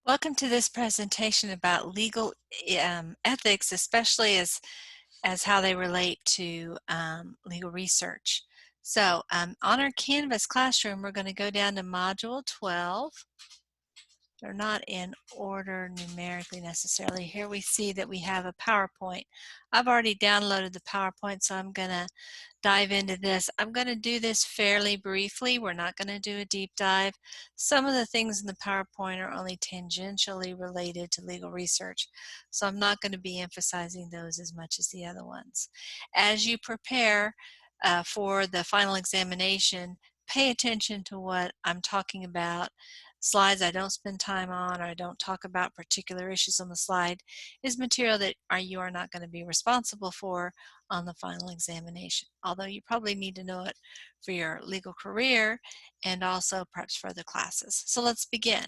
Welcome to this presentation about legal ethics, especially as how they relate to legal research. So on our Canvas classroom, we're going to go down to Module 12. They're not in order numerically necessarily. Here we see that we have a PowerPoint. I've already downloaded the PowerPoint, so I'm going to dive into this. I'm going to do this fairly briefly. We're not going to do a deep dive. Some of the things in the PowerPoint are only tangentially related to legal research, so I'm not going to be emphasizing those as much as the other ones. As you prepare for the final examination, pay attention to what I'm talking about. Slides I don't spend time on, or I don't talk about particular issues on the slide, is material that you are not going to be responsible for on the final examination, although you probably need to know it for your legal career and also perhaps for other classes. So let's begin.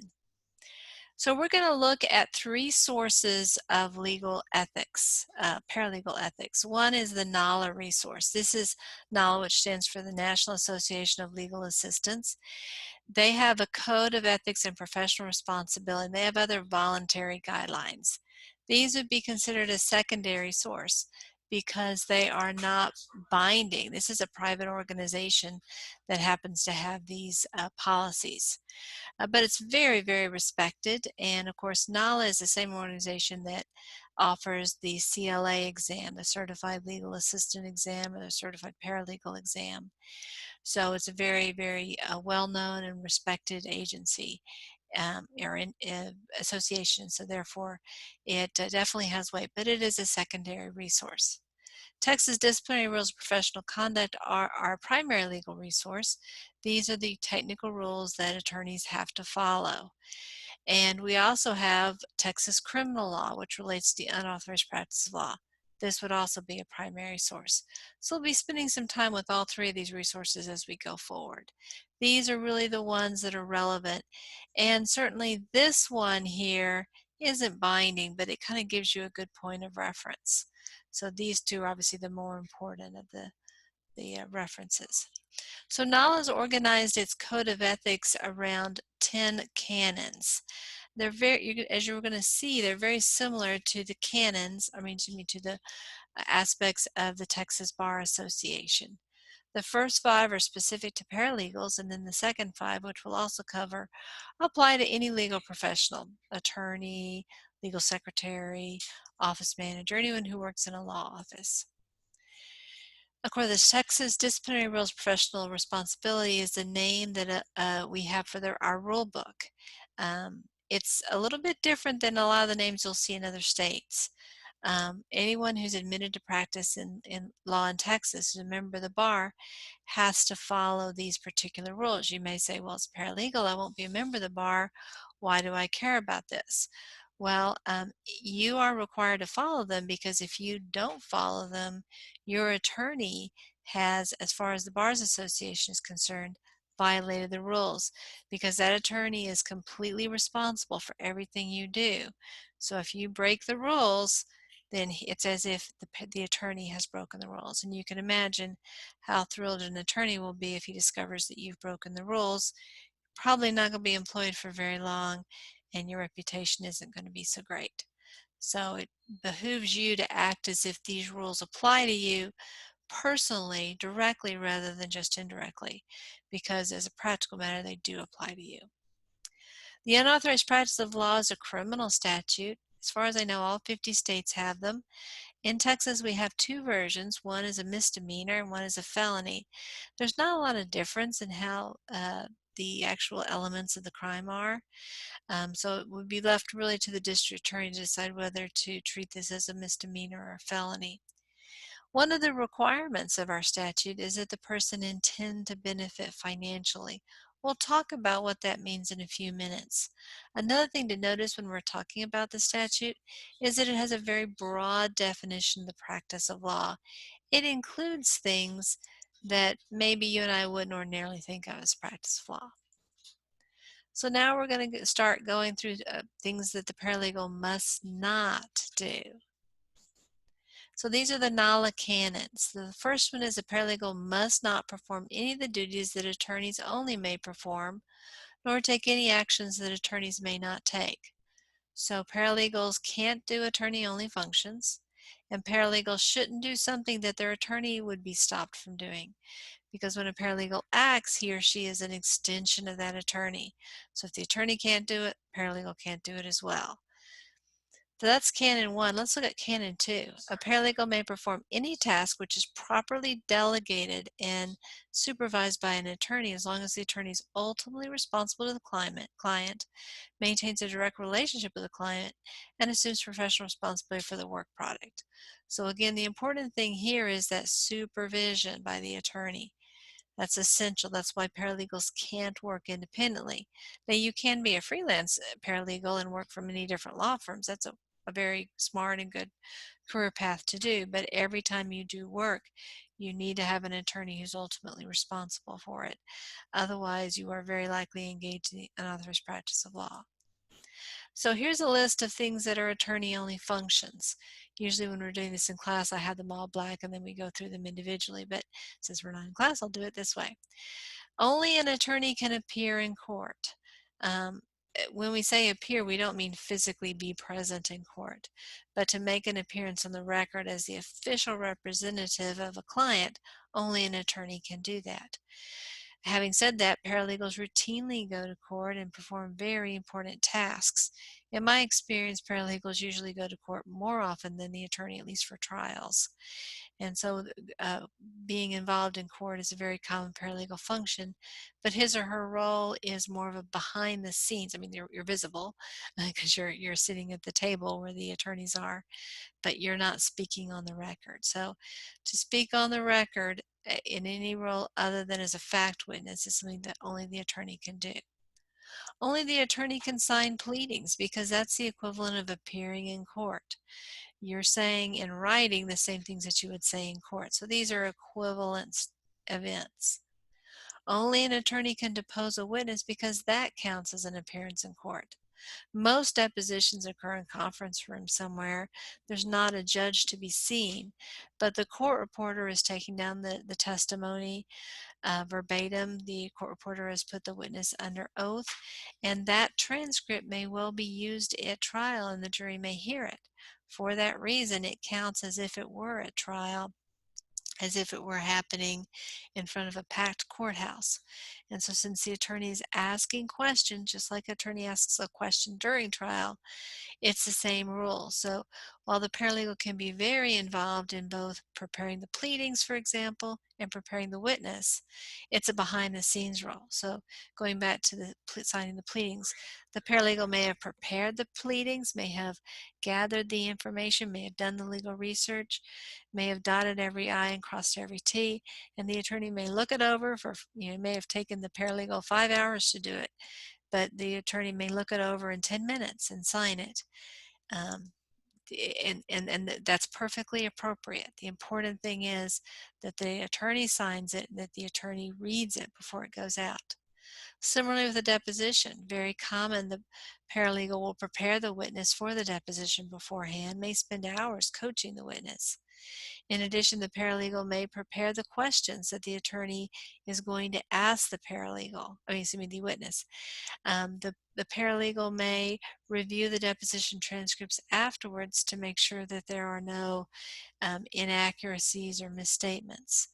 So we're going to look at three sources of legal ethics, paralegal ethics. One is the NALA resource. This is NALA, which stands for the National Association of Legal Assistants. They have a code of ethics and professional responsibility, and they have other voluntary guidelines. These would be considered a secondary source because they are not binding. This is a private organization that happens to have these policies. But it's very, very respected, and of course NALA is the same organization that offers the CLA exam, the Certified Legal Assistant exam, or the Certified Paralegal exam. So it's a very, very well-known and respected agency or association, so therefore it definitely has weight, but it is a secondary resource. Texas Disciplinary Rules of Professional Conduct are our primary legal resource. These are the technical rules that attorneys have to follow. And we also have Texas Criminal Law, which relates to the unauthorized practice of law. This would also be a primary source. So we'll be spending some time with all three of these resources as we go forward. These are really the ones that are relevant. And certainly this one here isn't binding, but it kind of gives you a good point of reference. So these two are obviously the more important of the references. So NALA's organized its code of ethics around 10 canons. They're as you're going to see, they're very similar to the canons, to the aspects of the Texas Bar Association. The first 5 are specific to paralegals, and then the second 5, which we'll also cover, apply to any legal professional, attorney, legal secretary, office manager, anyone who works in a law office. Of course, the Texas Disciplinary Rules Professional Responsibility is the name that we have for our rule book. It's a little bit different than a lot of the names you'll see in other states. Anyone who's admitted to practice in law in Texas, who's a member of the bar, has to follow these particular rules. You may say, well, it's paralegal, I won't be a member of the bar. Why do I care about this? Well, you are required to follow them because if you don't follow them, your attorney has, as far as the Bars Association is concerned, violated the rules because that attorney is completely responsible for everything you do. So if you break the rules, then it's as if the attorney has broken the rules. And you can imagine how thrilled an attorney will be if he discovers that you've broken the rules. Probably not going to be employed for very long, and your reputation isn't going to be so great. So it behooves you to act as if these rules apply to you personally, directly, rather than just indirectly, because as a practical matter, they do apply to you. The unauthorized practice of law is a criminal statute. As far as I know, all 50 states have them. In Texas, we have 2 versions. One is a misdemeanor and one is a felony. There's not a lot of difference in how the actual elements of the crime are. So it would be left really to the district attorney to decide whether to treat this as a misdemeanor or a felony. One of the requirements of our statute is that the person intend to benefit financially. We'll talk about what that means in a few minutes. Another thing to notice when we're talking about the statute is that it has a very broad definition of the practice of law. It includes things that maybe you and I wouldn't ordinarily think of as practice of law. So now we're going to start going through things that the paralegal must not do. So these are the NALA canons. The first one is a paralegal must not perform any of the duties that attorneys only may perform, nor take any actions that attorneys may not take. So paralegals can't do attorney-only functions, and paralegals shouldn't do something that their attorney would be stopped from doing. Because when a paralegal acts, he or she is an extension of that attorney. So if the attorney can't do it, paralegal can't do it as well. So that's Canon 1. Let's look at Canon 2. A paralegal may perform any task which is properly delegated and supervised by an attorney as long as the attorney is ultimately responsible to the client, maintains a direct relationship with the client, and assumes professional responsibility for the work product. So again, the important thing here is that supervision by the attorney. That's essential. That's why paralegals can't work independently. Now, you can be a freelance paralegal and work for many different law firms. That's a very smart and good career path to do. But every time you do work, you need to have an attorney who's ultimately responsible for it. Otherwise, you are very likely engaged in the unauthorized practice of law. So here's a list of things that are attorney-only functions. Usually when we're doing this in class, I have them all black and then we go through them individually, but since we're not in class, I'll do it this way. Only an attorney can appear in court. When we say appear, we don't mean physically be present in court, but to make an appearance on the record as the official representative of a client, only an attorney can do that. Having said that, paralegals routinely go to court and perform very important tasks. In my experience, paralegals usually go to court more often than the attorney, at least for trials. And so being involved in court is a very common paralegal function, but his or her role is more of a behind the scenes. I mean, you're visible because you're sitting at the table where the attorneys are, but you're not speaking on the record. So to speak on the record in any role other than as a fact witness is something that only the attorney can do. Only the attorney can sign pleadings because that's the equivalent of appearing in court. You're saying in writing the same things that you would say in court. So these are equivalent events. Only an attorney can depose a witness because that counts as an appearance in court. Most depositions occur in conference rooms somewhere. There's not a judge to be seen, but the court reporter is taking down the testimony verbatim. The court reporter has put the witness under oath, and that transcript may well be used at trial and the jury may hear it. For that reason, it counts as if it were at trial, as if it were happening in front of a packed courthouse. And so since the attorney is asking questions, just like an attorney asks a question during trial, it's the same rule. So while the paralegal can be very involved in both preparing the pleadings, for example, and preparing the witness, it's a behind the scenes role. So going back to the signing the pleadings, the paralegal may have prepared the pleadings, may have gathered the information, may have done the legal research, may have dotted every I and crossed every T, and the attorney may look it over for, may have taken the paralegal 5 hours to do it, but the attorney may look it over in 10 minutes and sign it. Um, and that's perfectly appropriate. The important thing is that the attorney signs it and that the attorney reads it before it goes out. Similarly with a deposition, very common, the paralegal will prepare the witness for the deposition beforehand, may spend hours coaching the witness. In addition, the paralegal may prepare the questions that the attorney is going to ask the witness. The paralegal may review the deposition transcripts afterwards to make sure that there are no inaccuracies or misstatements.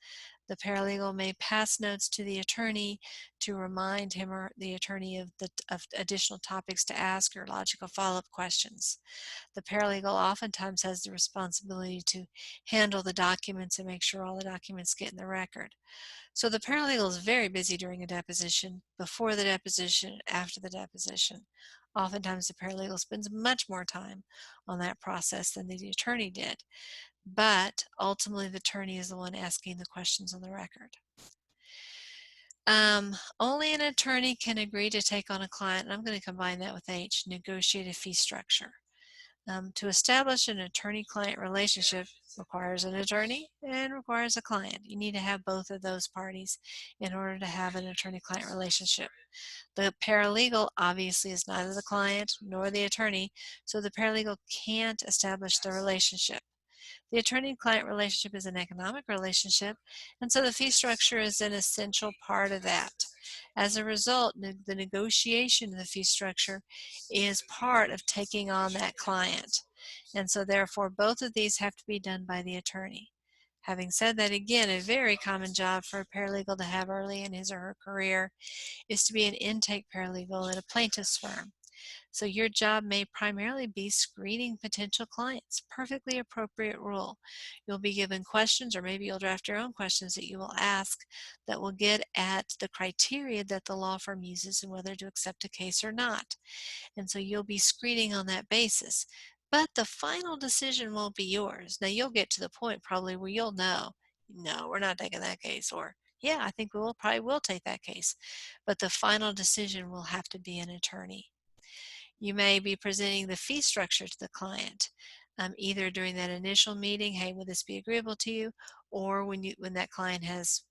The paralegal may pass notes to the attorney to remind him or the attorney of additional topics to ask or logical follow-up questions. The paralegal oftentimes has the responsibility to handle the documents and make sure all the documents get in the record. So the paralegal is very busy during a deposition, before the deposition, after the deposition. Oftentimes the paralegal spends much more time on that process than the attorney did, but ultimately the attorney is the one asking the questions on the record. Only an attorney can agree to take on a client, and I'm going to combine that with H, negotiate a fee structure. To establish an attorney-client relationship requires an attorney and requires a client. You need to have both of those parties in order to have an attorney-client relationship. The paralegal obviously is neither the client nor the attorney, so the paralegal can't establish the relationship. The attorney-client relationship is an economic relationship, and so the fee structure is an essential part of that. As a result, the negotiation of the fee structure is part of taking on that client. And so therefore, both of these have to be done by the attorney. Having said that, again, a very common job for a paralegal to have early in his or her career is to be an intake paralegal at a plaintiff's firm. So your job may primarily be screening potential clients. Perfectly appropriate rule. You'll be given questions, or maybe you'll draft your own questions that you will ask that will get at the criteria that the law firm uses and whether to accept a case or not. And so you'll be screening on that basis. But the final decision won't be yours. Now you'll get to the point probably where you'll know, no, we're not taking that case, or yeah, I think we will probably will take that case. But the final decision will have to be an attorney. You may be presenting the fee structure to the client, either during that initial meeting, hey, will this be agreeable to you, or when that client has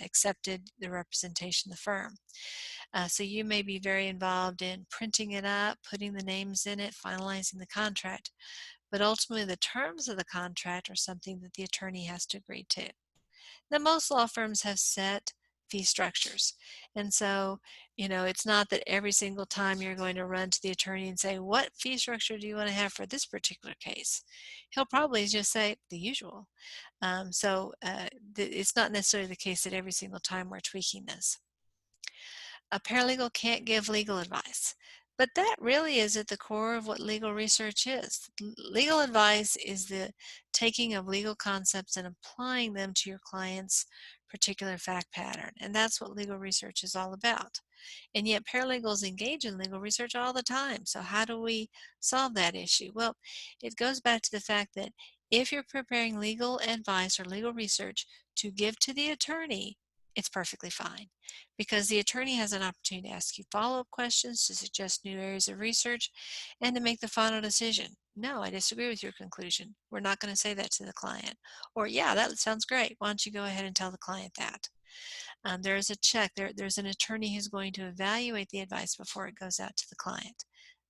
accepted the representation of the firm. So you may be very involved in printing it up, putting the names in it, finalizing the contract, but ultimately the terms of the contract are something that the attorney has to agree to. Now, most law firms have set fee structures. And so, it's not that every single time you're going to run to the attorney and say, what fee structure do you want to have for this particular case? He'll probably just say the usual. It's not necessarily the case that every single time we're tweaking this. A paralegal can't give legal advice. But that really is at the core of what legal research is. Legal advice is the taking of legal concepts and applying them to your client's particular fact pattern. And that's what legal research is all about. And yet paralegals engage in legal research all the time. So how do we solve that issue? Well, it goes back to the fact that if you're preparing legal advice or legal research to give to the attorney, it's perfectly fine, because the attorney has an opportunity to ask you follow-up questions, to suggest new areas of research, and to make the final decision. No, I disagree with your conclusion. We're not going to say that to the client. Or, yeah, that sounds great. Why don't you go ahead and tell the client that? There's a check. There's an attorney who's going to evaluate the advice before it goes out to the client.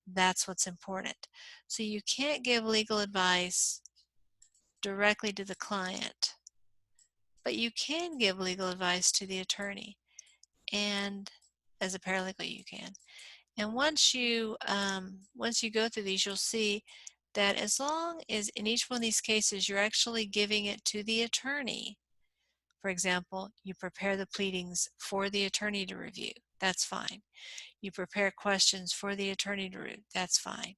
That's what's important. So you can't give legal advice directly to the client, but you can give legal advice to the attorney. And as a paralegal, you can. And once you go through these, you'll see that as long as in each one of these cases you're actually giving it to the attorney. For example, you prepare the pleadings for the attorney to review. That's fine. You prepare questions for the attorney to review. That's fine.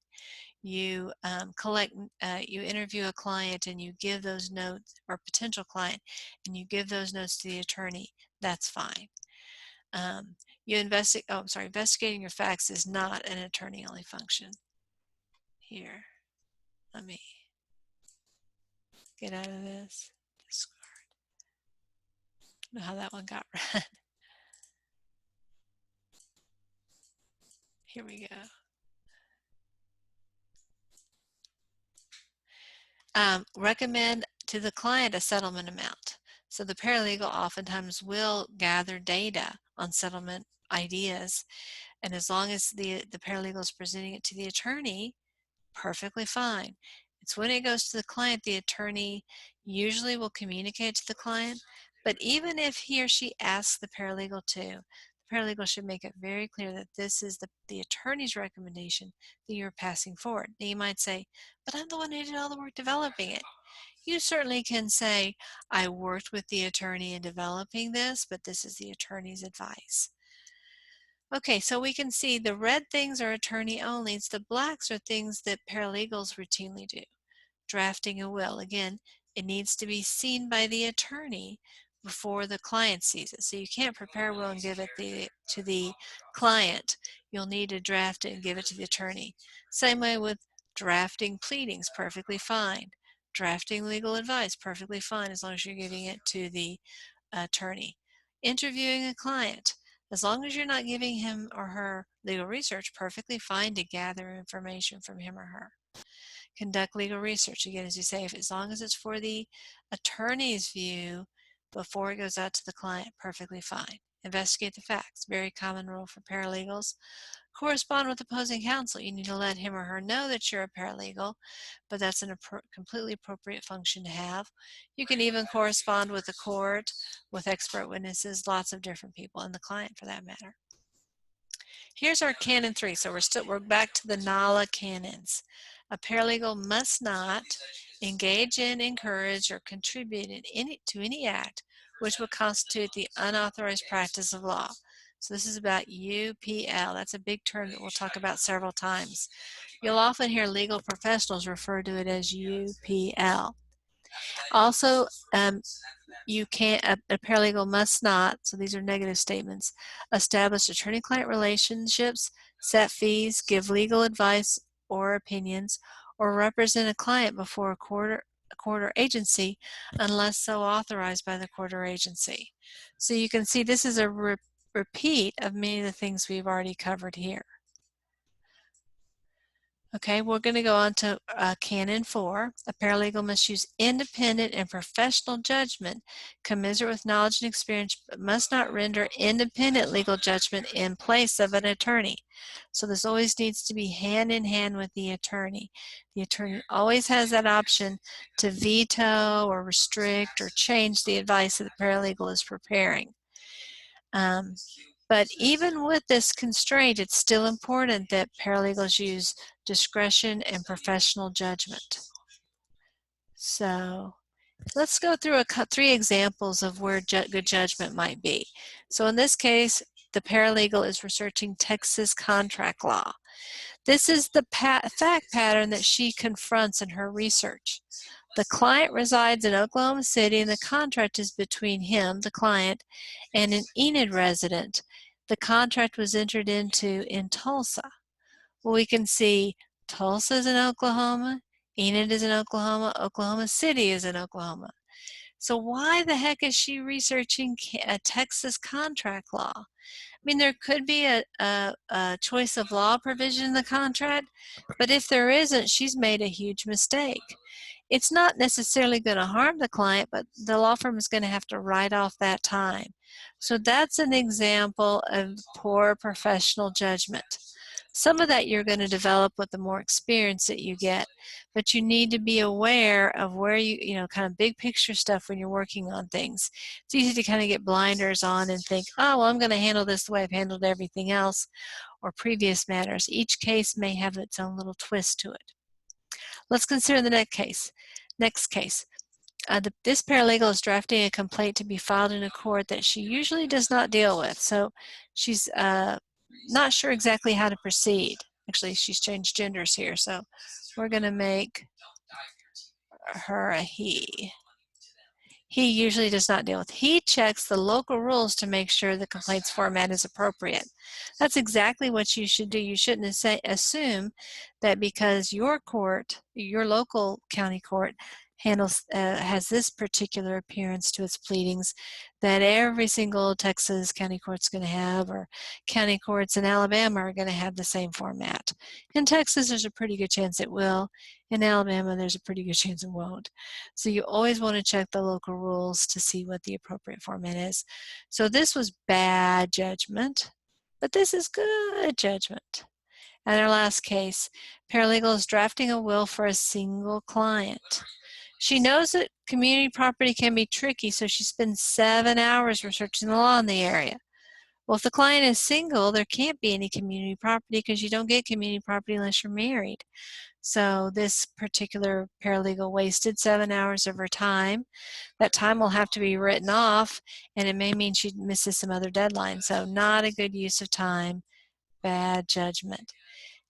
You you interview a client and you give those notes, or potential client, and you give those notes to the attorney. That's fine. Investigating your facts is not an attorney-only function. Here, let me get out of this. Discard. I don't know how that one got run. Here we go. Recommend to the client a settlement amount. So the paralegal oftentimes will gather data on settlement ideas, and as long as the paralegal is presenting it to the attorney, perfectly fine. It's when it goes to the client, the attorney usually will communicate to the client, but even if he or she asks the paralegal to, the paralegal should make it very clear that this is the attorney's recommendation that you're passing forward. Now you might say, but I'm the one who did all the work developing it. You certainly can say, I worked with the attorney in developing this, but this is the attorney's advice. Okay, so we can see the red things are attorney only. The blacks are things that paralegals routinely do. Drafting a will. Again, it needs to be seen by the attorney before the client sees it. So you can't prepare a will and give it to the client. You'll need to draft it and give it to the attorney. Same way with drafting pleadings, perfectly fine. Drafting legal advice, perfectly fine, as long as you're giving it to the attorney. Interviewing a client, as long as you're not giving him or her legal research, perfectly fine to gather information from him or her. Conduct legal research, again, as you say, as long as it's for the attorney's view before it goes out to the client, perfectly fine. investigate the facts. Very common rule for paralegals. Correspond with opposing counsel. You need to let him or her know that you're a paralegal, but that's a completely appropriate function to have. You can even correspond with the court, with expert witnesses, lots of different people, and the client for that matter. Here's our canon 3. So we're back to the NALA canons. A paralegal must not engage in, encourage, or contribute to any act which would constitute the unauthorized practice of law. So this is about UPL. That's a big term that we'll talk about several times. You'll often hear legal professionals refer to it as UPL. Also, a paralegal must not, so these are negative statements, establish attorney-client relationships, set fees, give legal advice or opinions, or represent a client before a court or agency unless so authorized by the court or agency. So you can see this is a repeat of many of the things we've already covered here. Okay, we're going to go on to Canon 4. A paralegal must use independent and professional judgment, commensurate with knowledge and experience, but must not render independent legal judgment in place of an attorney. So this always needs to be hand in hand with the attorney. The attorney always has that option to veto or restrict or change the advice that the paralegal is preparing. But even with this constraint, it's still important that paralegals use discretion and professional judgment. So let's go through 3 examples of where good judgment might be. So in this case, the paralegal is researching Texas contract law. This is the fact pattern that she confronts in her research. The client resides in Oklahoma City and the contract is between him, the client, and an Enid resident. The contract was entered into in Tulsa. Well, we can see Tulsa is in Oklahoma, Enid is in Oklahoma, Oklahoma City is in Oklahoma. So why the heck is she researching a Texas contract law? I mean, there could be a choice of law provision in the contract, but if there isn't, she's made a huge mistake. It's not necessarily going to harm the client, but the law firm is going to have to write off that time. So that's an example of poor professional judgment. Some of that you're going to develop with the more experience that you get, but you need to be aware of where kind of big picture stuff when you're working on things. It's easy to kind of get blinders on and think, oh, well, I'm going to handle this the way I've handled everything else or previous matters. Each case may have its own little twist to it. Let's consider the next case. This paralegal is drafting a complaint to be filed in a court that she usually does not deal with. So she's not sure exactly how to proceed. Actually, she's changed genders here, so we're going to make her a he. He usually does not deal with. He checks the local rules to make sure the complaints format is appropriate. That's exactly what you should do. You shouldn't assume that because your court, your local county court, has this particular appearance to its pleadings that every single Texas county court's going to have, or county courts in Alabama are going to have the same format. In Texas, there's a pretty good chance it will. In Alabama, there's a pretty good chance it won't. So you always want to check the local rules to see what the appropriate format is. So this was bad judgment, but this is good judgment. And our last case, paralegal is drafting a will for a single client. She knows that community property can be tricky, so she spends 7 hours researching the law in the area. Well, if the client is single, there can't be any community property because you don't get community property unless you're married. So this particular paralegal wasted 7 hours of her time. That time will have to be written off, and it may mean she misses some other deadlines. So not a good use of time, bad judgment.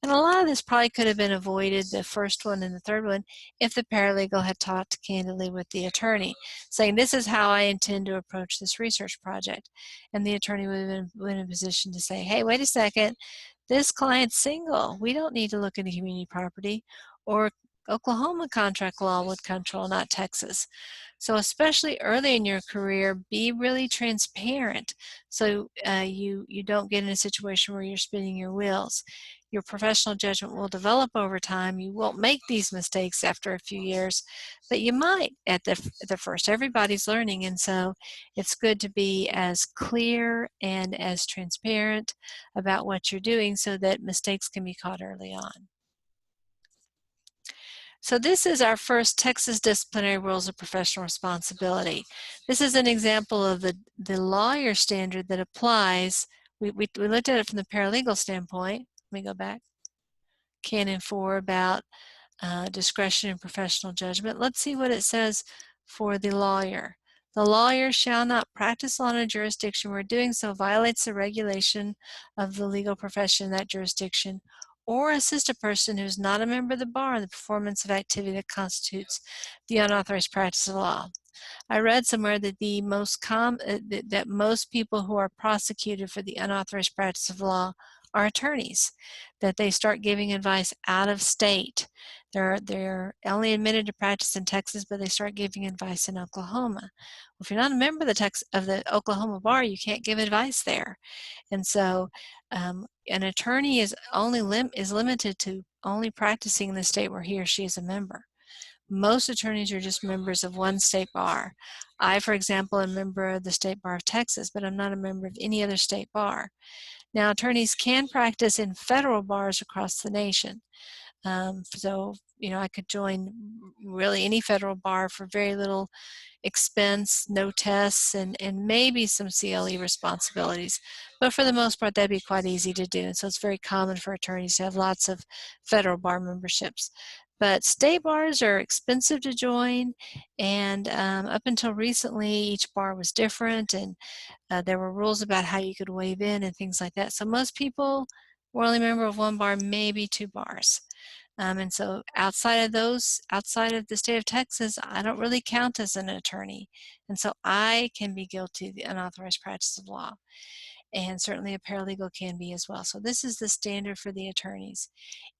And a lot of this probably could have been avoided, the first one and the third one, if the paralegal had talked candidly with the attorney, saying, this is how I intend to approach this research project. And the attorney would have been in a position to say, hey, wait a second, this client's single. We don't need to look into community property, or Oklahoma contract law would control, not Texas. So especially early in your career, be really transparent so you don't get in a situation where you're spinning your wheels. Your professional judgment will develop over time. You won't make these mistakes after a few years, but you might at the first. Everybody's learning, and so it's good to be as clear and as transparent about what you're doing so that mistakes can be caught early on. So this is our first Texas Disciplinary Rules of Professional Responsibility. This is an example of the lawyer standard that applies. We looked at it from the paralegal standpoint. Let me go back. Canon 4 about discretion and professional judgment. Let's see what it says for the lawyer. The lawyer shall not practice law in a jurisdiction where doing so violates the regulation of the legal profession in that jurisdiction, or assist a person who is not a member of the bar in the performance of activity that constitutes the unauthorized practice of law. I read somewhere that that most people who are prosecuted for the unauthorized practice of law are attorneys, that they start giving advice out of state. They're only admitted to practice in Texas, but they start giving advice in Oklahoma. Well, if you're not a member of the Oklahoma bar, you can't give advice there. And so an attorney is limited to only practicing in the state where he or she is a member. Most attorneys are just members of one state bar. I, for example, am a member of the State Bar of Texas, but I'm not a member of any other state bar. Now, attorneys can practice in federal bars across the nation. So, I could join really any federal bar for very little expense, no tests, and maybe some CLE responsibilities. But for the most part, that'd be quite easy to do. And so it's very common for attorneys to have lots of federal bar memberships. But state bars are expensive to join, and up until recently, each bar was different, and there were rules about how you could waive in and things like that. So most people were only a member of one bar, maybe two bars. And so outside of the state of Texas, I don't really count as an attorney. And so I can be guilty of the unauthorized practice of law. And certainly a paralegal can be as well. So this is the standard for the attorneys.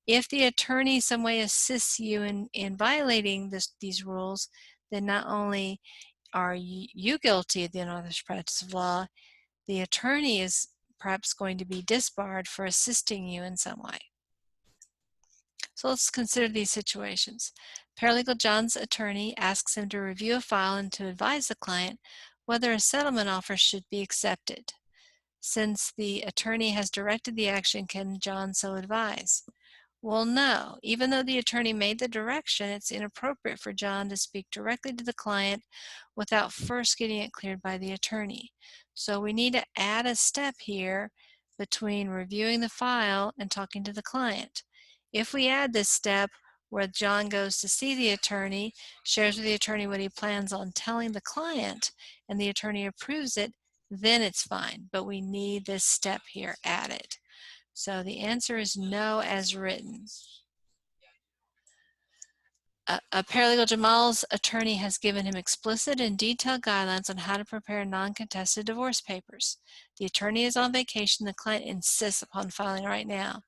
If the attorney some way assists you in violating these rules, then not only are you guilty of the unauthorized practice of law, the attorney is perhaps going to be disbarred for assisting you in some way. So let's consider these situations. Paralegal John's attorney asks him to review a file and to advise the client whether a settlement offer should be accepted. Since the attorney has directed the action, can John so advise? Well, no. Even though the attorney made the direction, it's inappropriate for John to speak directly to the client without first getting it cleared by the attorney. So we need to add a step here between reviewing the file and talking to the client. If we add this step where John goes to see the attorney, shares with the attorney what he plans on telling the client, and the attorney approves it, then it's fine. But we need this step here added. So the answer is no as written. A paralegal Jamal's attorney has given him explicit and detailed guidelines on how to prepare non-contested divorce papers. The attorney is on vacation. The client insists upon filing right now.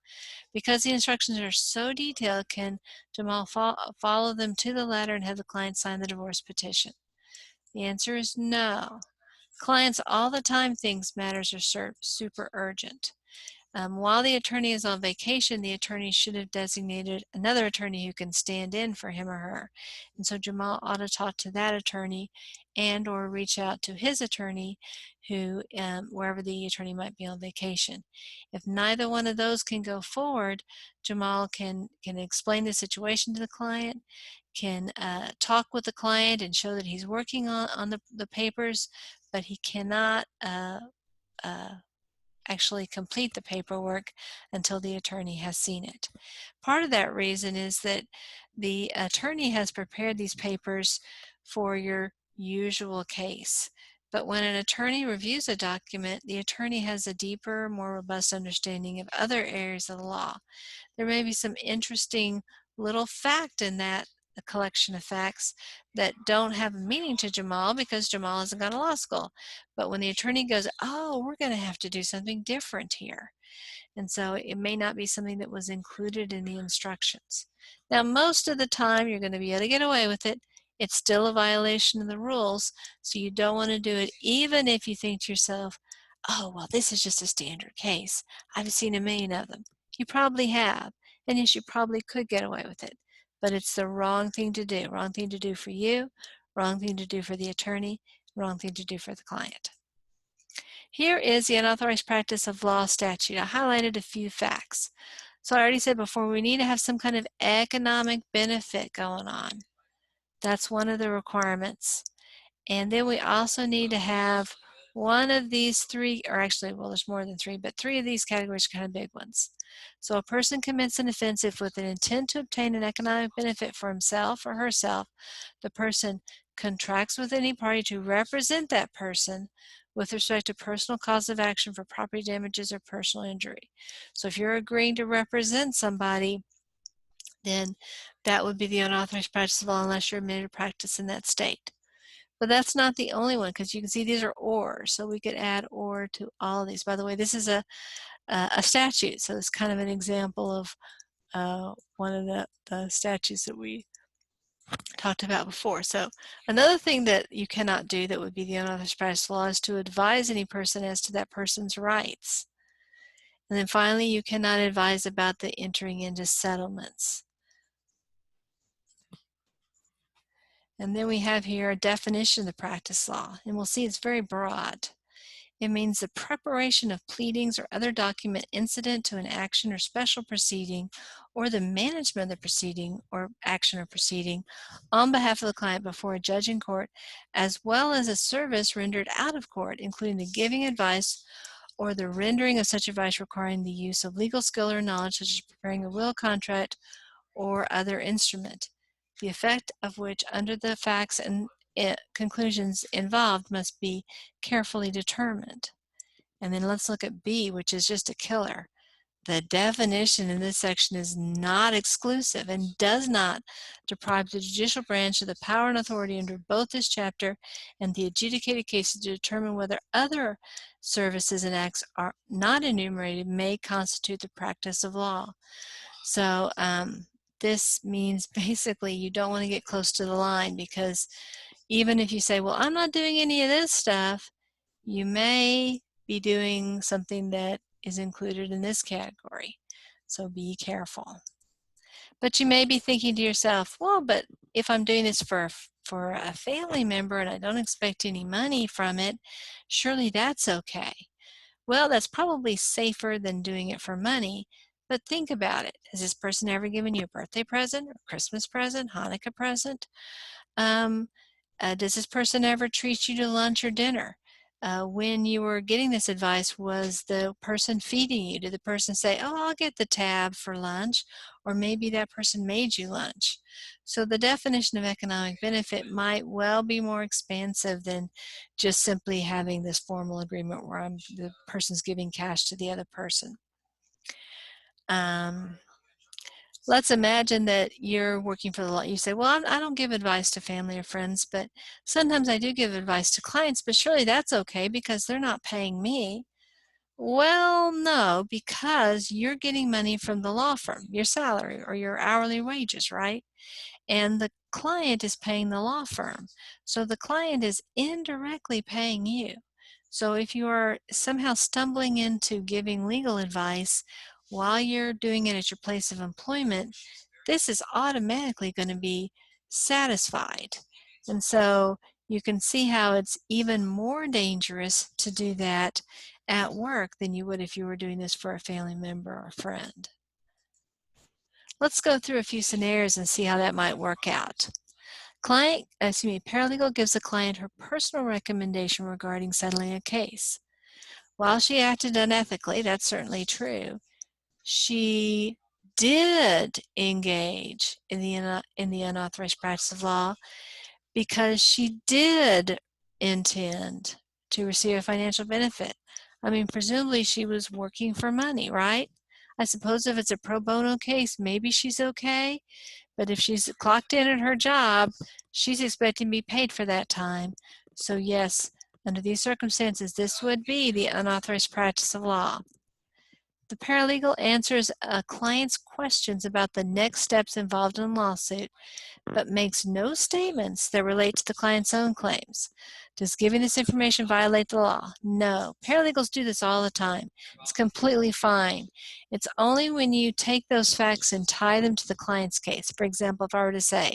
Because the instructions are so detailed, can Jamal follow them to the letter and have the client sign the divorce petition? The answer is no. Clients all the time think matters are super urgent. While the attorney is on vacation, the attorney should have designated another attorney who can stand in for him or her. And so Jamal ought to talk to that attorney and or reach out to his attorney who, wherever the attorney might be on vacation. If neither one of those can go forward, Jamal can explain the situation to the client, can talk with the client and show that he's working on the papers, but he cannot actually complete the paperwork until the attorney has seen it. Part of that reason is that the attorney has prepared these papers for your usual case. But when an attorney reviews a document, the attorney has a deeper, more robust understanding of other areas of the law. There may be some interesting little fact in that a collection of facts that don't have a meaning to Jamal because Jamal hasn't gone to law school. But when the attorney goes, oh, we're going to have to do something different here. And so it may not be something that was included in the instructions. Now, most of the time, you're going to be able to get away with it. It's still a violation of the rules, so you don't want to do it even if you think to yourself, oh, well, this is just a standard case. I've seen a million of them. You probably have. And yes, you probably could get away with it. But it's the wrong thing to do. Wrong thing to do for you, wrong thing to do for the attorney, wrong thing to do for the client. Here is the Unauthorized Practice of Law Statute. I highlighted a few facts. So I already said before, we need to have some kind of economic benefit going on. That's one of the requirements. And then we also need to have one of these three, or actually, well, there's more than three, but three of these categories are kind of big ones. So a person commits an offense if with an intent to obtain an economic benefit for himself or herself, the person contracts with any party to represent that person with respect to personal cause of action for property damages or personal injury. So if you're agreeing to represent somebody, then that would be the unauthorized practice of law unless you're admitted to practice in that state. But that's not the only one, because you can see these are or, so we could add or to all of these. By the way, this is a statute, so it's kind of an example of one of the statutes that we talked about before. So another thing that you cannot do that would be the unauthorized practice of law is to advise any person as to that person's rights. And then finally, you cannot advise about the entering into settlements. And then we have here a definition of the practice law, and we'll see it's very broad. It means the preparation of pleadings or other document incident to an action or special proceeding, or the management of the proceeding or action or proceeding on behalf of the client before a judge in court, as well as a service rendered out of court, including the giving advice or the rendering of such advice requiring the use of legal skill or knowledge, such as preparing a will, contract, or other instrument, the effect of which under the facts and conclusions involved must be carefully determined. And then let's look at B, which is just a killer. The definition in this section is not exclusive and does not deprive the judicial branch of the power and authority under both this chapter and the adjudicated cases to determine whether other services and acts are not enumerated may constitute the practice of law. So this means basically you don't want to get close to the line, because even if you say, well, I'm not doing any of this stuff, you may be doing something that is included in this category. So be careful. But you may be thinking to yourself, well, but if I'm doing this for a family member and I don't expect any money from it, surely that's okay. Well, that's probably safer than doing it for money. But think about it. Has this person ever given you a birthday present, or Christmas present, Hanukkah present? Does this person ever treat you to lunch or dinner? When you were getting this advice, was the person feeding you? Did the person say, oh, I'll get the tab for lunch? Or maybe that person made you lunch. So the definition of economic benefit might well be more expansive than just simply having this formal agreement where the person's giving cash to the other person. Let's imagine that you're working for the law. You say, well, I don't give advice to family or friends, but sometimes I do give advice to clients, but surely that's okay because they're not paying me. Well, no, because you're getting money from the law firm, your salary or your hourly wages, right? And the client is paying the law firm. So the client is indirectly paying you. So if you are somehow stumbling into giving legal advice while you're doing it at your place of employment, this is automatically going to be satisfied. And so you can see how it's even more dangerous to do that at work than you would if you were doing this for a family member or friend. Let's go through a few scenarios and see how that might work out. Paralegal gives the client her personal recommendation regarding settling a case. While she acted unethically, that's certainly true, she did engage in the unauthorized practice of law because she did intend to receive a financial benefit. I mean, presumably she was working for money, right? I suppose if it's a pro bono case, maybe she's okay. But if she's clocked in at her job, she's expecting to be paid for that time. So yes, under these circumstances, this would be the unauthorized practice of law. The paralegal answers a client's questions about the next steps involved in a lawsuit, but makes no statements that relate to the client's own claims. Does giving this information violate the law? No. Paralegals do this all the time. It's completely fine. It's only when you take those facts and tie them to the client's case. For example, if I were to say,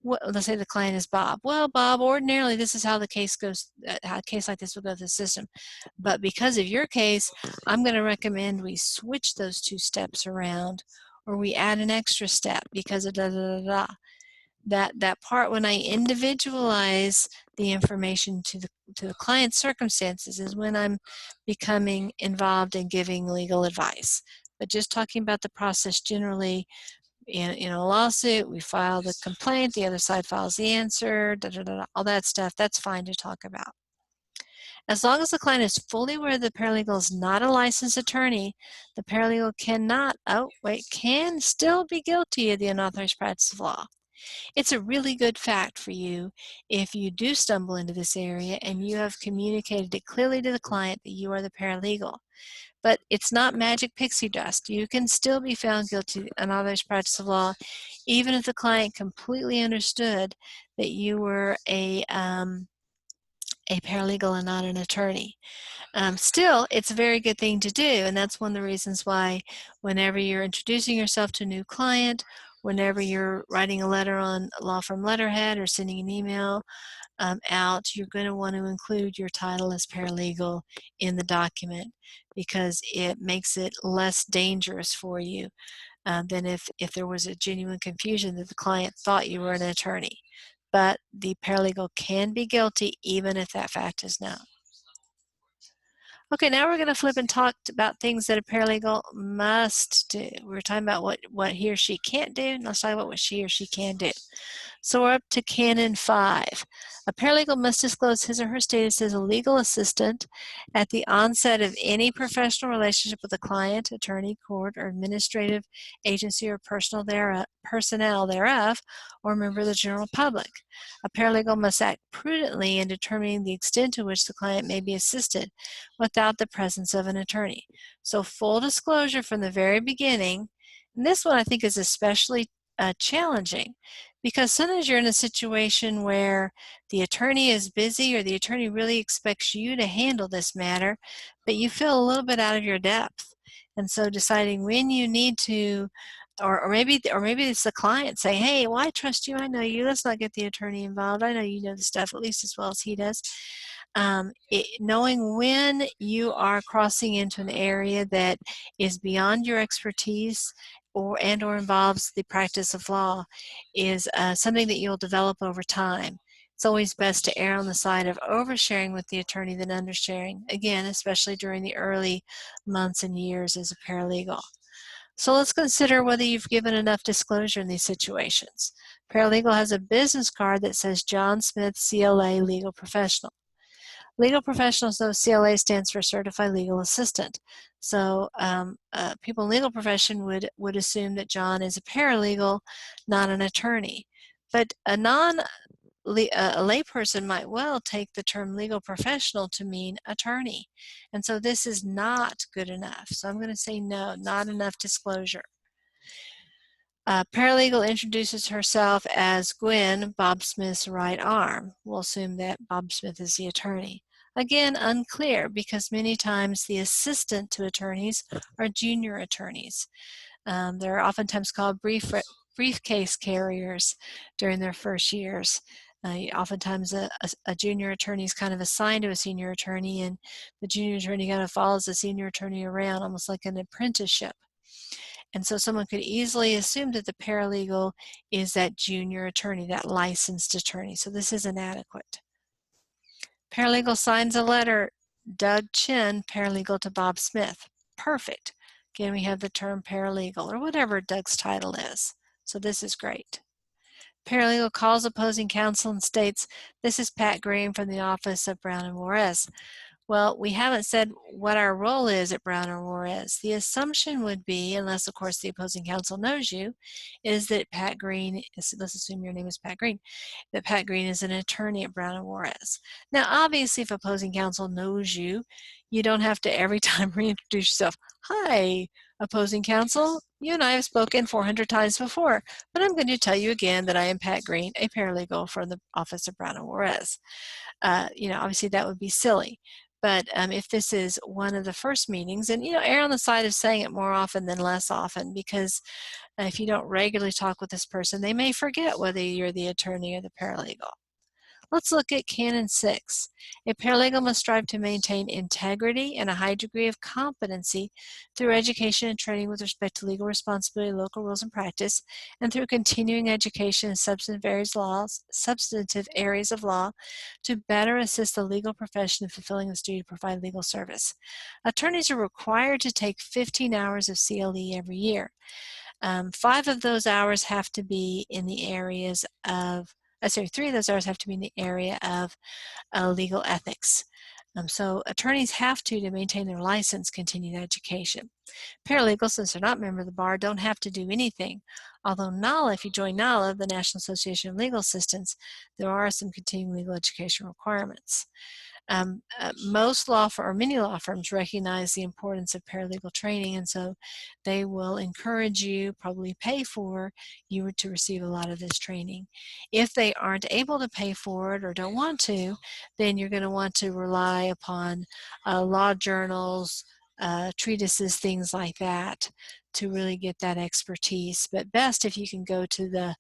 let's say the client is Bob. Well, Bob, ordinarily this is how the case goes, how a case like this will go through the system. But because of your case, I'm going to recommend we switch those two steps around, or we add an extra step because of da-da-da-da. That part when I individualize the information to the client's circumstances is when I'm becoming involved in giving legal advice. But just talking about the process generally, in a lawsuit, we file the complaint, the other side files the answer, all that stuff, that's fine to talk about. As long as the client is fully aware the paralegal is not a licensed attorney, the paralegal can still be guilty of the unauthorized practice of law. It's a really good fact for you if you do stumble into this area and you have communicated it clearly to the client that you are the paralegal. But it's not magic pixie dust. You can still be found guilty of unauthorized practice of law, even if the client completely understood that you were a paralegal and not an attorney. Still, it's a very good thing to do, and that's one of the reasons why whenever you're introducing yourself to a new client, whenever you're writing a letter on a law firm letterhead or sending an email out, you're going to want to include your title as paralegal in the document because it makes it less dangerous for you than if there was a genuine confusion that the client thought you were an attorney. But the paralegal can be guilty even if that fact is known. Okay, now we're going to flip and talk about things that a paralegal must do. We were talking about what he or she can't do. Let's talk about what she or she can do. So we're up to Canon 5. A paralegal must disclose his or her status as a legal assistant at the onset of any professional relationship with a client, attorney, court, or administrative agency or personnel thereof, or member of the general public. A paralegal must act prudently in determining the extent to which the client may be assisted without the presence of an attorney. So full disclosure from the very beginning, and this one I think is especially challenging because sometimes you're in a situation where the attorney is busy or the attorney really expects you to handle this matter, but you feel a little bit out of your depth. And so deciding when you need to, or maybe it's the client saying, hey, well, I trust you, I know you, let's not get the attorney involved, I know you know the stuff at least as well as he does. Knowing when you are crossing into an area that is beyond your expertise or involves the practice of law is something that you'll develop over time. It's always best to err on the side of oversharing with the attorney than undersharing, again, especially during the early months and years as a paralegal. So let's consider whether you've given enough disclosure in these situations. Paralegal has a business card that says John Smith, CLA, Legal Professional. Legal professionals know CLA stands for Certified Legal Assistant. So people in the legal profession would assume that John is a paralegal, not an attorney. But a layperson might well take the term legal professional to mean attorney. And so this is not good enough. So I'm going to say no, not enough disclosure. Paralegal introduces herself as Gwen, Bob Smith's right arm. We'll assume that Bob Smith is the attorney. Again, unclear because many times the assistant to attorneys are junior attorneys. They're oftentimes called briefcase carriers during their first years. Oftentimes a junior attorney is kind of assigned to a senior attorney, and the junior attorney kind of follows the senior attorney around almost like an apprenticeship. And so someone could easily assume that the paralegal is that junior attorney, that licensed attorney. So this is inadequate. Paralegal signs a letter, Doug Chin, paralegal to Bob Smith. Perfect. Again, we have the term paralegal or whatever Doug's title is. So this is great. Paralegal calls opposing counsel and states, this is Pat Graham from the office of Brown and Juarez. Well, we haven't said what our role is at Brown or Juarez. The assumption would be, unless of course the opposing counsel knows you, is that Pat Green is, let's assume your name is Pat Green, that Pat Green is an attorney at Brown and Juarez. Now, obviously, if opposing counsel knows you, you don't have to every time reintroduce yourself. Hi, opposing counsel. You and I have spoken 400 times before, but I'm going to tell you again that I am Pat Green, a paralegal from the office of Brown and Juarez. Obviously that would be silly. But if this is one of the first meetings, and err on the side of saying it more often than less often, because if you don't regularly talk with this person, they may forget whether you're the attorney or the paralegal. Let's look at Canon 6. A paralegal must strive to maintain integrity and a high degree of competency through education and training with respect to legal responsibility, local rules and practice, and through continuing education in substantive areas of law to better assist the legal profession in fulfilling its duty to provide legal service. Attorneys are required to take 15 hours of CLE every year. 5 of those hours have to be in the areas of 3 of those hours have to be in the area of legal ethics. So attorneys have to maintain their license, continue education. Paralegals, since they're not a member of the bar, don't have to do anything. Although NALA, if you join NALA, the National Association of Legal Assistants, there are some continuing legal education requirements. Most many law firms recognize the importance of paralegal training, and so they will encourage you, probably pay for you to receive a lot of this training. If they aren't able to pay for it or don't want to, then you're going to want to rely upon law journals, treatises, things like that, to really get that expertise. But best if you can go to the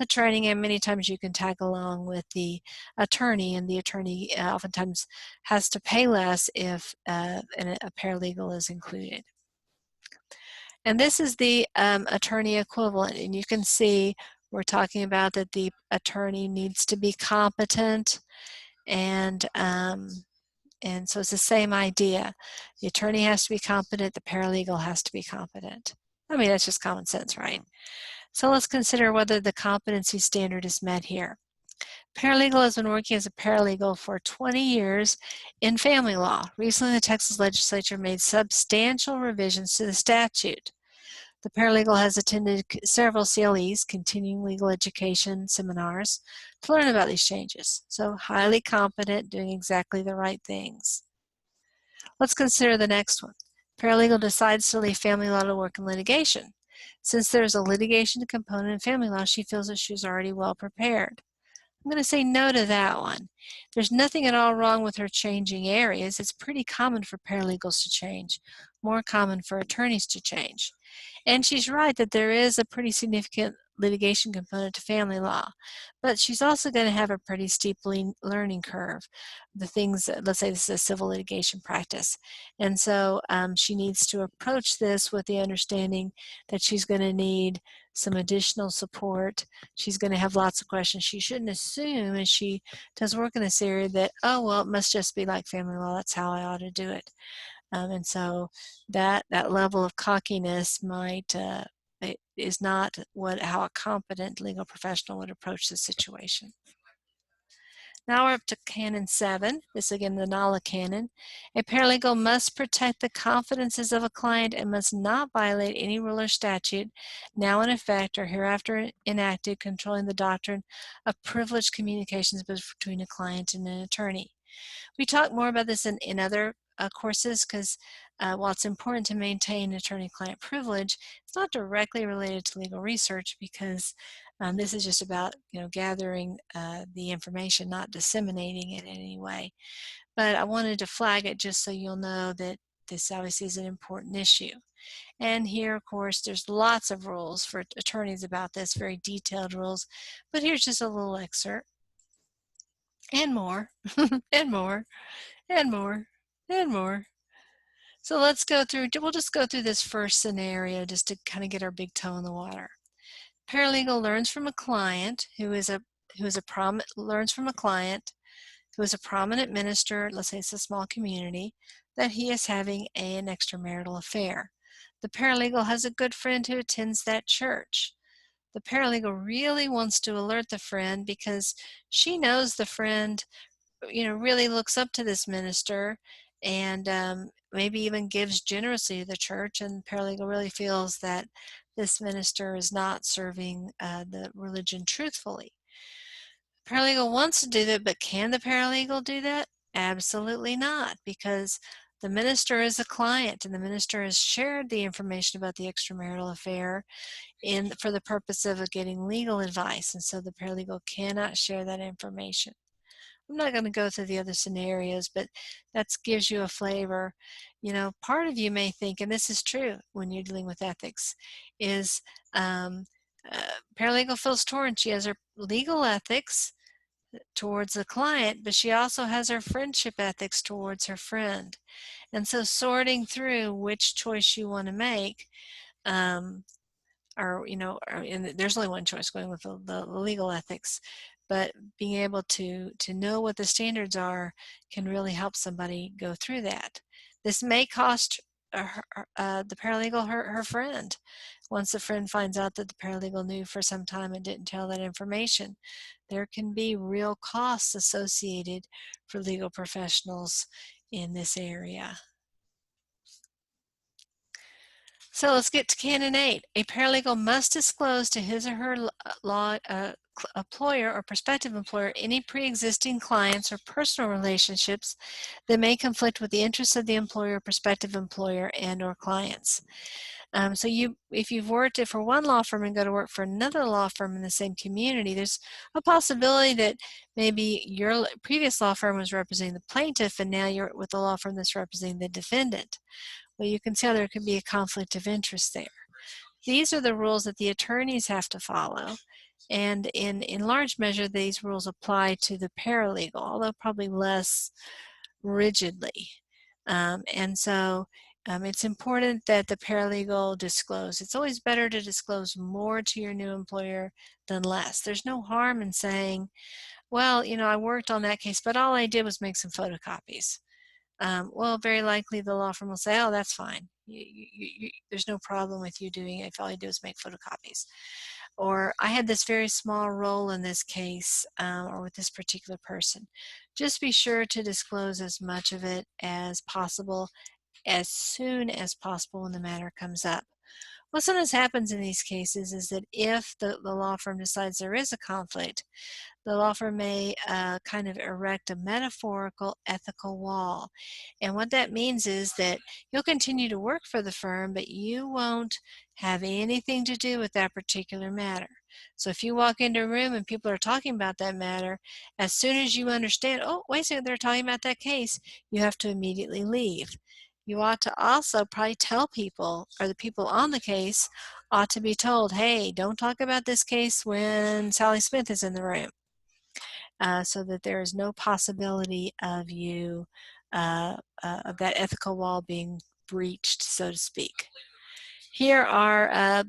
training, and many times you can tag along with the attorney, and the attorney oftentimes has to pay less if a paralegal is included. And this is the attorney equivalent, and you can see we're talking about that the attorney needs to be competent, and so it's the same idea. The attorney has to be competent, the paralegal has to be competent. I mean, that's just common sense, right? So let's consider whether the competency standard is met here. Paralegal has been working as a paralegal for 20 years in family law. Recently, the Texas legislature made substantial revisions to the statute. The paralegal has attended several CLEs, continuing legal education seminars, to learn about these changes. So highly competent, doing exactly the right things. Let's consider the next one. Paralegal decides to leave family law to work in litigation. Since there's a litigation component in family law, she feels that she's already well prepared. I'm going to say no to that one. There's nothing at all wrong with her changing areas. It's pretty common for paralegals to change, more common for attorneys to change. And she's right that there is a pretty significant litigation component to family law, but she's also going to have a pretty steep learning curve. The things, let's say this is a civil litigation practice, and so she needs to approach this with the understanding that she's going to need some additional support. She's going to have lots of questions. She shouldn't assume as she does work in this area that, oh, well, it must just be like family law, that's how I ought to do it. And so that level of cockiness is not how a competent legal professional would approach the situation. Now we're up to Canon 7. This again, the NALA canon. A paralegal must protect the confidences of a client and must not violate any rule or statute now in effect or hereafter enacted controlling the doctrine of privileged communications between a client and an attorney. We talk more about this in other courses because while it's important to maintain attorney-client privilege, it's not directly related to legal research because this is just about gathering the information, not disseminating it in any way. But I wanted to flag it just so you'll know that this obviously is an important issue. And here, of course, there's lots of rules for attorneys about this, very detailed rules. But here's just a little excerpt. And more, and more, and more, and more. So we'll just go through this first scenario just to kind of get our big toe in the water. Paralegal learns from a client learns from a client who is a prominent minister, let's say it's a small community, that he is having an extramarital affair. The paralegal has a good friend who attends that church. The paralegal really wants to alert the friend because she knows the friend really looks up to this minister, and maybe even gives generously to the church, and the paralegal really feels that this minister is not serving the religion truthfully. Paralegal wants to do that, but can the paralegal do that? Absolutely not, because the minister is a client, and the minister has shared the information about the extramarital affair for the purpose of getting legal advice, and so the paralegal cannot share that information. I'm not going to go through the other scenarios, but that gives you a flavor. You know, part of you may think, and this is true when you're dealing with ethics, is um, paralegal feels torn. She has her legal ethics towards the client, but she also has her friendship ethics towards her friend. And so sorting through which choice you want to make, and there's only one choice, going with the legal ethics, but being able to know what the standards are can really help somebody go through that. This may cost the paralegal her friend. Once the friend finds out that the paralegal knew for some time and didn't tell that information, there can be real costs associated for legal professionals in this area. So let's get to Canon 8. A paralegal must disclose to his or her employer or prospective employer any pre-existing clients or personal relationships that may conflict with the interests of the employer, prospective employer, and or clients. So if you've worked for one law firm and go to work for another law firm in the same community, there's a possibility that maybe your previous law firm was representing the plaintiff and now you're with a law firm that's representing the defendant. Well, you can see how there could be a conflict of interest there. These are the rules that the attorneys have to follow, and in large measure these rules apply to the paralegal, although probably less rigidly. And so it's important that the paralegal disclose. It's always better to disclose more to your new employer than less. There's no harm in saying, well, I worked on that case, but all I did was make some photocopies. Well, very likely the law firm will say, oh, that's fine. There's no problem with you doing it if all you do is make photocopies. Or I had this very small role in this case or with this particular person. Just be sure to disclose as much of it as possible as soon as possible when the matter comes up. What sometimes happens in these cases is that if the law firm decides there is a conflict, the law firm may kind of erect a metaphorical ethical wall. And what that means is that you'll continue to work for the firm, but you won't have anything to do with that particular matter. So if you walk into a room and people are talking about that matter, as soon as you understand, oh, wait a second, they're talking about that case, you have to immediately leave. You ought to also probably tell people, or the people on the case ought to be told, hey, don't talk about this case when Sally Smith is in the room. So that there is no possibility of of that ethical wall being breached, so to speak. Here are,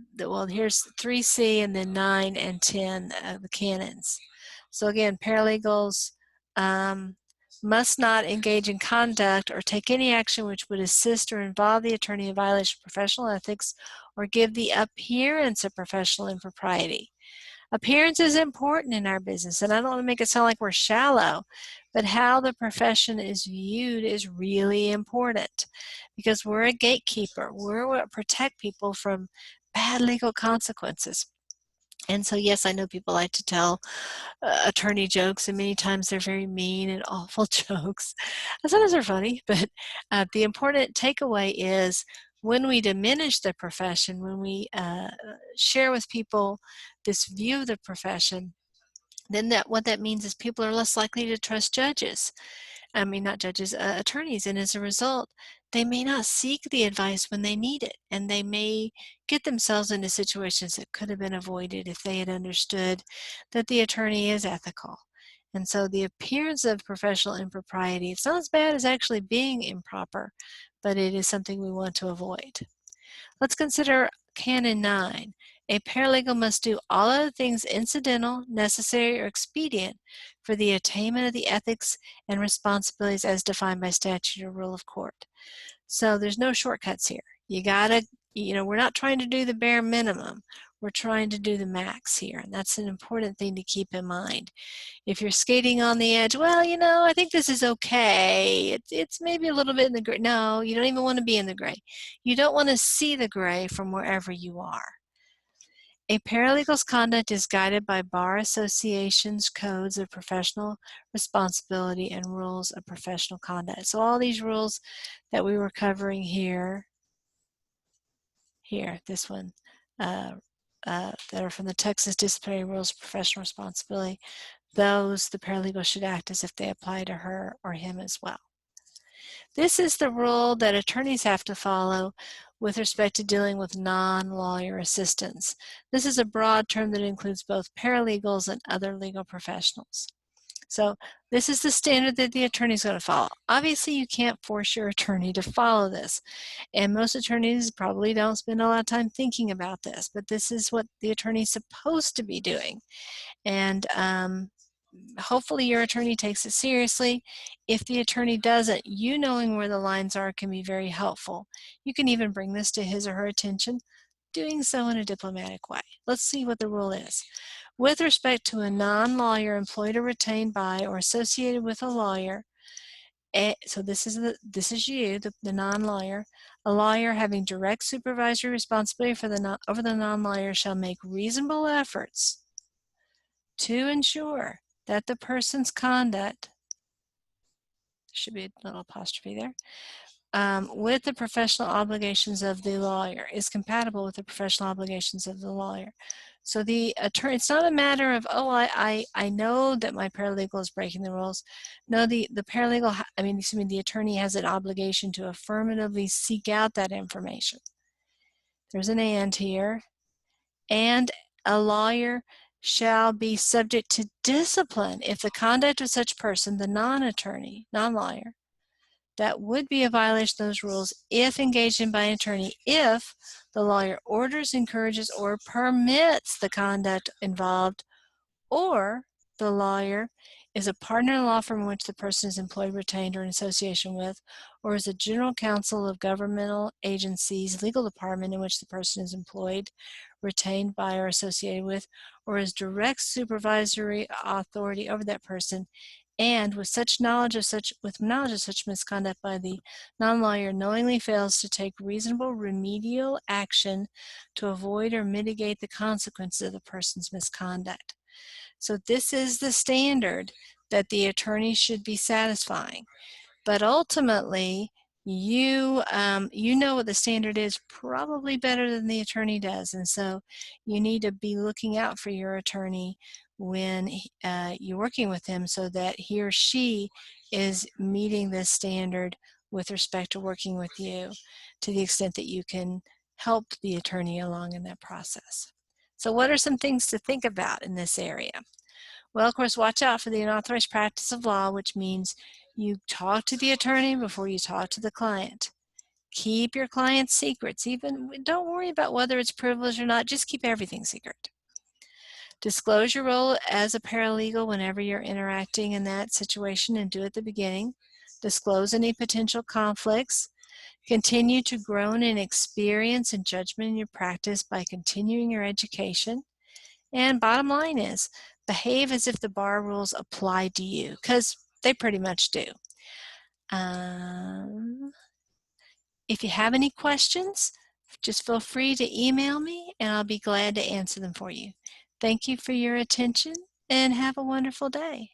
here's 3C and then 9 and 10 of the canons. So again, paralegals must not engage in conduct or take any action which would assist or involve the attorney in violation of professional ethics or give the appearance of professional impropriety. Appearance is important in our business, and I don't want to make it sound like we're shallow, but how the profession is viewed is really important because we're a gatekeeper. We're what protect people from bad legal consequences. And so, yes, I know people like to tell attorney jokes, and many times they're very mean and awful jokes. And sometimes they're funny, but the important takeaway is when we diminish the profession, when we share with people this view of the profession, then what that means is people are less likely to trust judges. I mean, not judges, attorneys. And as a result, they may not seek the advice when they need it. And they may get themselves into situations that could have been avoided if they had understood that the attorney is ethical. And so the appearance of professional impropriety, it's not as bad as actually being improper, but it is something we want to avoid. Let's consider Canon 9. A paralegal must do all other things incidental, necessary, or expedient for the attainment of the ethics and responsibilities as defined by statute or rule of court. So there's no shortcuts here. You gotta, we're not trying to do the bare minimum. We're trying to do the max here, and that's an important thing to keep in mind. If you're skating on the edge, well, you know, I think this is okay. It's maybe a little bit in the gray. No, you don't even want to be in the gray. You don't want to see the gray from wherever you are. A paralegal's conduct is guided by bar associations, codes of professional responsibility, and rules of professional conduct. So all these rules that we were covering here, this one, that are from the Texas Disciplinary Rules of Professional Responsibility, those the paralegal should act as if they apply to her or him as well. This is the rule that attorneys have to follow with respect to dealing with non-lawyer assistants. This is a broad term that includes both paralegals and other legal professionals. So this is the standard that the attorney is going to follow. Obviously, you can't force your attorney to follow this, and most attorneys probably don't spend a lot of time thinking about this, but this is what the attorney is supposed to be doing. And hopefully your attorney takes it seriously. If the attorney doesn't, you knowing where the lines are can be very helpful. You can even bring this to his or her attention, doing so in a diplomatic way. Let's see what the rule is. With respect to a non-lawyer employed or retained by or associated with a lawyer, so this is you, the non-lawyer. A lawyer having direct supervisory responsibility for over the non-lawyer shall make reasonable efforts to ensure that the person's conduct, should be a little apostrophe there, with the professional obligations of the lawyer, is compatible with the professional obligations of the lawyer. So the attorney, it's not a matter of, oh, I know that my paralegal is breaking the rules. No, the paralegal, the attorney has an obligation to affirmatively seek out that information. There's an and here. And a lawyer shall be subject to discipline if the conduct of such person, the non-attorney, non-lawyer, that would be a violation of those rules if engaged in by an attorney, if the lawyer orders, encourages, or permits the conduct involved, or the lawyer is a partner in a law firm in which the person is employed, retained, or in association with, or is a general counsel of governmental agencies, legal department in which the person is employed, retained by, or associated with, or is direct supervisory authority over that person, and with knowledge of such misconduct by the non-lawyer knowingly fails to take reasonable remedial action to avoid or mitigate the consequences of the person's misconduct. So this is the standard that the attorney should be satisfying. But ultimately, you know what the standard is probably better than the attorney does. And so you need to be looking out for your attorney when you're working with him so that he or she is meeting this standard with respect to working with you to the extent that you can help the attorney along in that process. So what are some things to think about in this area? Well, of course, watch out for the unauthorized practice of law, which means you talk to the attorney before you talk to the client. Keep your client's secrets. Even don't worry about whether it's privileged or not. Just keep everything secret. Disclose your role as a paralegal whenever you're interacting in that situation and do it at the beginning. Disclose any potential conflicts. Continue to grow in experience and judgment in your practice by continuing your education. And bottom line is, behave as if the bar rules apply to you, because they pretty much do. If you have any questions, just feel free to email me and I'll be glad to answer them for you. Thank you for your attention and have a wonderful day.